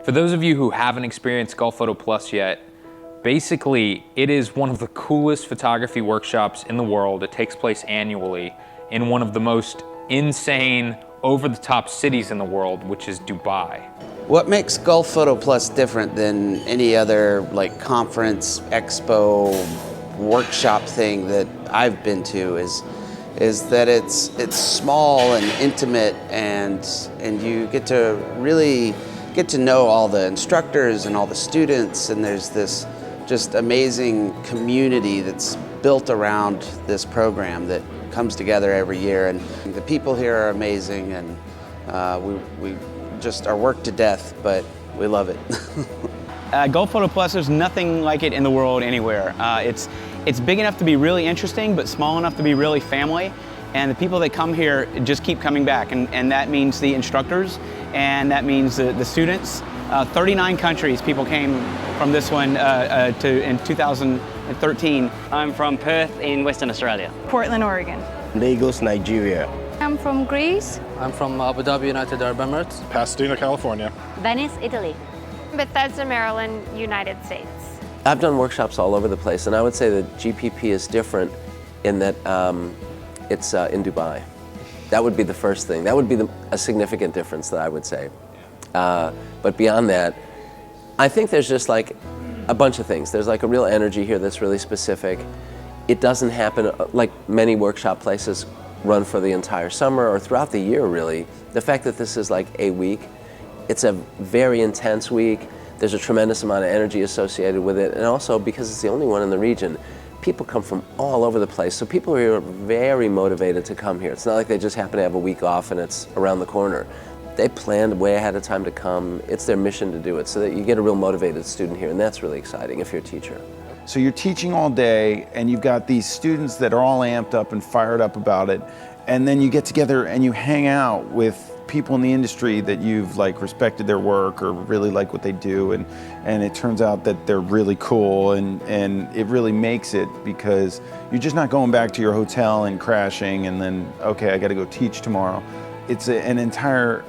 For those of you who haven't experienced Gulf Photo Plus yet, basically it is one of the coolest photography workshops in the world. It takes place annually in one of the most insane, over-the-top cities in the world, which is Dubai. What makes Gulf Photo Plus different than any other like conference, expo, workshop thing that I've been to is that it's small and intimate, and you get to really get to know all the instructors and all the students, and there's this just amazing community that's built around this program that comes together every year, and the people here are amazing, and we just are worked to death, but we love it. Gulf Photo Plus, there's nothing like it in the world anywhere. It's big enough to be really interesting, but small enough to be really family. And the people that come here just keep coming back, and that means the instructors, and that means the students. 39 countries people came from this one in 2013. I'm from Perth in Western Australia. Portland, Oregon. Lagos, Nigeria. I'm from Greece. I'm from Abu Dhabi, United Arab Emirates. Pasadena, California. Venice, Italy. Bethesda, Maryland, United States. I've done workshops all over the place, and I would say that GPP is different in that it's in Dubai. That would be the first thing. That would be a significant difference that I would say. But beyond that, I think there's just like a bunch of things. There's like a real energy here that's really specific. It doesn't happen like many workshop places run for the entire summer or throughout the year, really. The fact that this is like a week, it's a very intense week. There's a tremendous amount of energy associated with it, and also because it's the only one in the region, people come from all over the place. So people here are very motivated to come here. It's not like they just happen to have a week off and it's around the corner. They planned way ahead of time to come. It's their mission to do it, so that you get a real motivated student here, and that's really exciting if you're a teacher. So you're teaching all day, and you've got these students that are all amped up and fired up about it, and then you get together and you hang out with people in the industry that you've like respected their work or really like what they do, and it turns out that they're really cool, and it really makes it, because you're just not going back to your hotel and crashing and then, okay, I gotta go teach tomorrow. It's an entire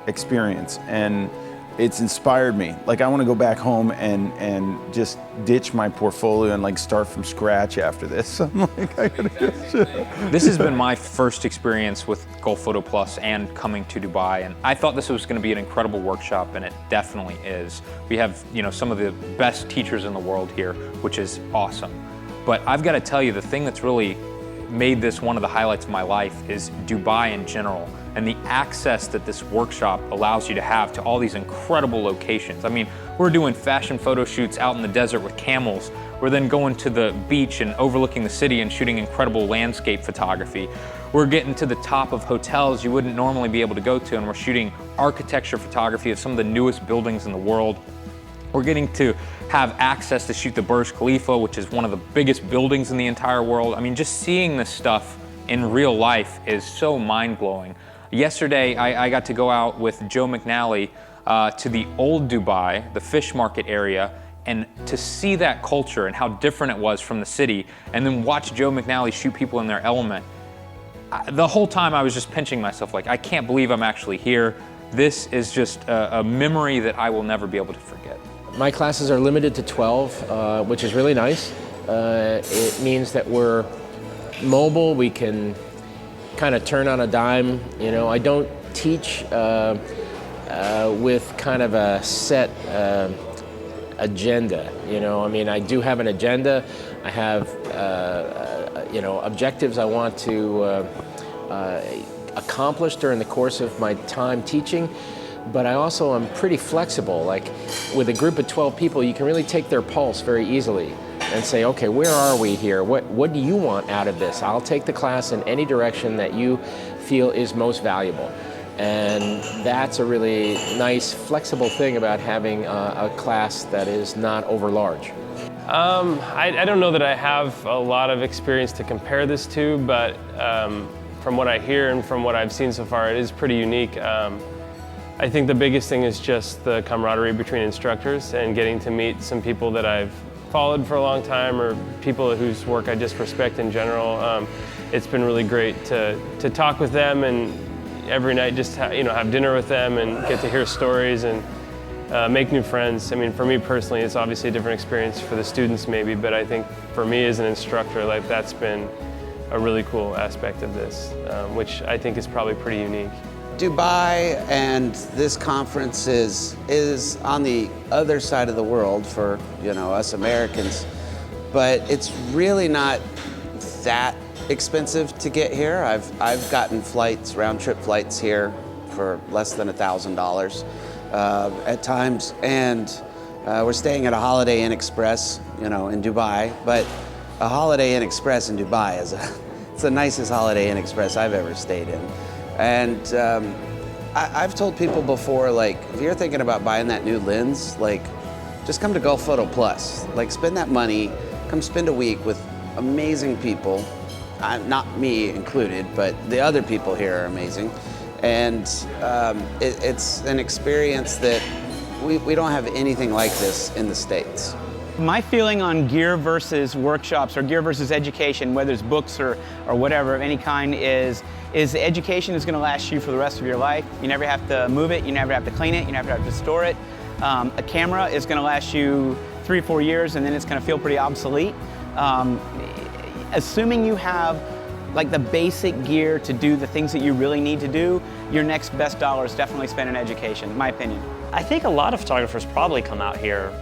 experience, and it's inspired me. Like, I want to go back home and just ditch my portfolio and like start from scratch after this. I'm like, I gotta get shit. This has been my first experience with Gulf Photo Plus and coming to Dubai, and I thought this was going to be an incredible workshop, and it definitely is. We have, some of the best teachers in the world here, which is awesome. But I've got to tell you, the thing that's really made this one of the highlights of my life is Dubai in general, and the access that this workshop allows you to have to all these incredible locations. I mean, we're doing fashion photo shoots out in the desert with camels. We're then going to the beach and overlooking the city and shooting incredible landscape photography. We're getting to the top of hotels you wouldn't normally be able to go to, and we're shooting architecture photography of some of the newest buildings in the world. We're getting to have access to shoot the Burj Khalifa, which is one of the biggest buildings in the entire world. I mean, just seeing this stuff in real life is so mind-blowing. Yesterday, I got to go out with Joe McNally to the old Dubai, the fish market area, and to see that culture and how different it was from the city, and then watch Joe McNally shoot people in their element. The whole time I was just pinching myself like, I can't believe I'm actually here. This is just a memory that I will never be able to forget. My classes are limited to 12, which is really nice. It means that we're mobile, we can kind of turn on a dime. I don't teach with kind of a set agenda. I do have an agenda. I have objectives I want to accomplish during the course of my time teaching, but I also am pretty flexible. Like, with a group of 12 people, you can really take their pulse very easily and say, okay, where are we here? What do you want out of this? I'll take the class in any direction that you feel is most valuable. And that's a really nice, flexible thing about having a class that is not over large. I don't know that I have a lot of experience to compare this to, but from what I hear and from what I've seen so far, it is pretty unique. I think the biggest thing is just the camaraderie between instructors and getting to meet some people that I've followed for a long time, or people whose work I just respect in general. It's been really great to talk with them, and every night just have dinner with them and get to hear stories, and make new friends. I mean, for me personally, it's obviously a different experience for the students maybe, but I think for me as an instructor, like that's been a really cool aspect of this, which I think is probably pretty unique. Dubai and this conference is on the other side of the world for, you know, us Americans, but it's really not that expensive to get here. I've gotten flights, round-trip flights here for less than $1,000 at times, and we're staying at a Holiday Inn Express, you know, in Dubai. But a Holiday Inn Express in Dubai it's the nicest Holiday Inn Express I've ever stayed in. And I've told people before, like, if you're thinking about buying that new lens, like, just come to Gulf Photo Plus. Like, spend that money, come spend a week with amazing people. Not me included, but the other people here are amazing. And it's an experience that we don't have anything like this in the States. My feeling on gear versus workshops or gear versus education, whether it's books or whatever of any kind, is the education is going to last you for the rest of your life. You never have to move it, you never have to clean it, you never have to store it. A camera is going to last you 3 or 4 years, and then it's going to feel pretty obsolete. Assuming you have like the basic gear to do the things that you really need to do, your next best dollar is definitely spent in education, in my opinion. I think a lot of photographers probably come out here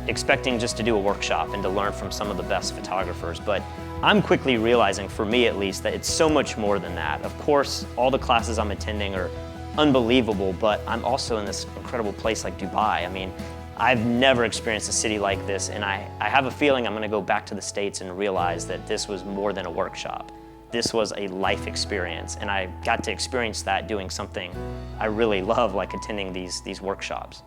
expecting just to do a workshop and to learn from some of the best photographers, but I'm quickly realizing, for me at least, that it's so much more than that. Of course, all the classes I'm attending are unbelievable, but I'm also in this incredible place like Dubai. I mean, I've never experienced a city like this, and I have a feeling I'm going to go back to the States and realize that this was more than a workshop. This was a life experience, and I got to experience that doing something I really love, like attending these workshops.